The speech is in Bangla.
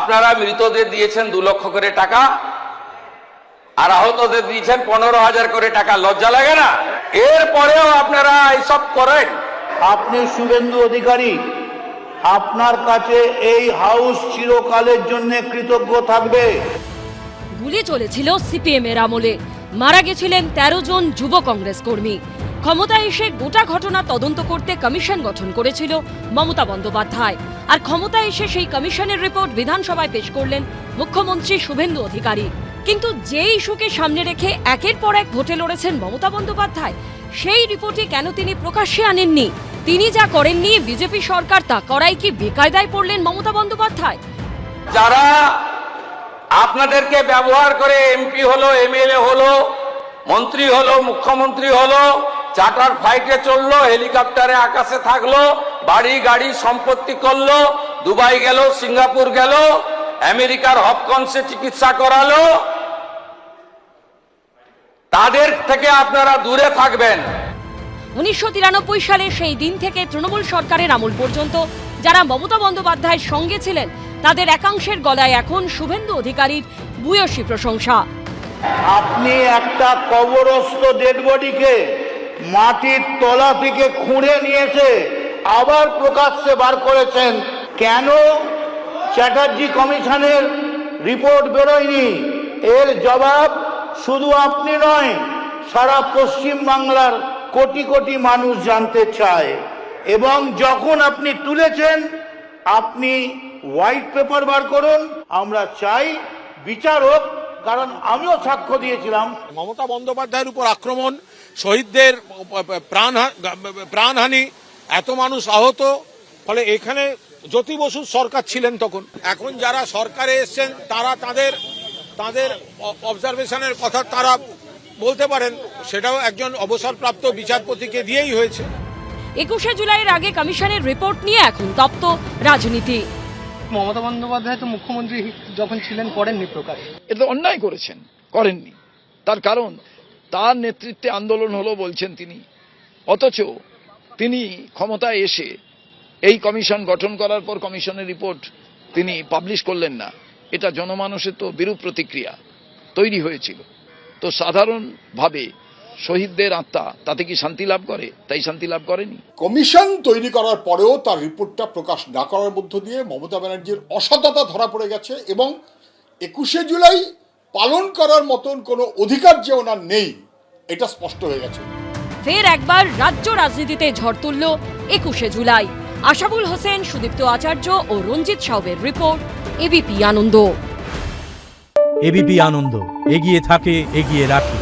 আপনারা মৃতদের দিয়েছেন 2 লক্ষ করে টাকা, আর আহতদের দিয়েছেন 15,000 করে টাকা। লজ্জা লাগে না? এরপরেও আপনারা এইসব করেন। আপনি শুভেন্দু অধিকারী, আপনার কাছে এই হাউস চিরকালের জন্য কৃতজ্ঞ থাকবে। গুলি চলেছিল সিপিএম এর আমলে, মারা গেছিলেন 13 জন যুব কংগ্রেস কর্মী। ক্ষমতায় এসে গোটা ঘটনা তদন্ত করতে কমিশন গঠন করেছিল মমতা বন্দ্যোপাধ্যায়, আর ক্ষমতায় এসে সেই কমিশনের রিপোর্ট বিধানসভায় পেশ করলেন মুখ্যমন্ত্রী শুভেন্দু অধিকারী। কিন্তু যে ইস্যুকে সামনে রেখে একের পর এক ভোটে লড়েছেন মমতা বন্দ্যোপাধ্যায়, সেই রিপোর্টে কেন তিনি প্রকাশ্যে আনেননি? তিনি যা করেননি বিজেপি সরকার তা করাই কি বেকায়দায় পড়লেন মমতা বন্দ্যোপাধ্যায়? যারা আপনাদেরকে ব্যবহার করে এমপি হলো, এমএলএ হলো, মন্ত্রী হলো, মুখ্যমন্ত্রী হলো, চার্টার ফ্লাইটে চললো, হেলিকপ্টারে আকাশে থাকলো, বাড়ি গাড়ি সম্পত্তি করলো, দুবাই গেল, সিঙ্গাপুর গেল, আমেরিকার হপকন্সে চিকিৎসা করালো, তাদের থেকে আপনারা দূরে থাকবেন। 1993 সালে সেই দিন থেকে তৃণমূল সরকারের আমল পর্যন্ত যারা মমতা বন্দ্যোপাধ্যায়ের সঙ্গে ছিলেন, তাদের একাংশের গলায় এখন শুভেন্দু অধিকারীর ভূয়সী প্রশংসা। আপনি একটা কবরস্থ ডেড বডিকে মাটির তলা থেকে খুঁড়ে নিয়েছে আবার প্রকাশ্যে বার করেছেন। কেন চ্যাটার্জি কমিশনের রিপোর্ট বেরোয়নি? এর জবাব শুধু আপনি নয়, সারা পশ্চিম বাংলার কোটি কোটি মানুষ জানতে চায়। এবং যখন আপনি তুলেছেন, আপনি হোয়াইট পেপার বার করুন। আমরা চাই বিচার হোক, কারণ আমিও সাক্ষ্য দিয়েছিলাম। মমতা বন্দ্যোপাধ্যায়ের উপর আক্রমণ, শহীদদের প্রাণহানি, এত মানুষ আহত, ফলে এখানে জ্যোতি বসুর সরকার ছিলেন তখন। এখন যারা সরকারে এসছেন তারা তাদের অবজারভেশনের কথা তারা বলতে পারেন, সেটাও একজন অবসরপ্রাপ্ত বিচারপতিকে দিয়েই হয়েছে। 21শে জুলাইয়ের আগে কমিশনের রিপোর্ট নিয়ে এখন তপ্ত রাজনীতি। মমতা বন্দ্যোপাধ্যায় তো মুখ্যমন্ত্রী যখন ছিলেন করেননি প্রকাশ। এটা অন্যায় করেছেন, করেননি। তার কারণ তার নেতৃত্বে আন্দোলন হলো বলছেন তিনি, অথচ তিনি ক্ষমতায় এসে এই কমিশন গঠন করার পর কমিশনের রিপোর্ট তিনি পাবলিশ করলেন না। এটা জনমানসে তো বিরূপ প্রতিক্রিয়া তৈরি হয়েছিল। তো সাধারণভাবে শহীদদের আত্মা তাতে কি শান্তি লাভ করে? তাই শান্তি লাভ করেনি। কমিশন তৈরি করার পরেও তার রিপোর্টটা প্রকাশ না করার মধ্য দিয়ে মমতা ব্যানার্জির অসততা ধরা পড়ে গেছে, এবং 21শে জুলাই পালন করার মতন কোনো অধিকার যে ওনার নেই, এটা স্পষ্ট হয়ে গেছে। ফের একবার রাজ্য রাজনীতিতে ঝড় তুলল 21শে জুলাই। আশাবুল হোসেন, সুদীপ্ত আচার্য ও রঞ্জিত সাউবের রিপোর্ট, এবিপি আনন্দ। এবিপি আনন্দ, এগিয়ে থাকে, এগিয়ে রাখে।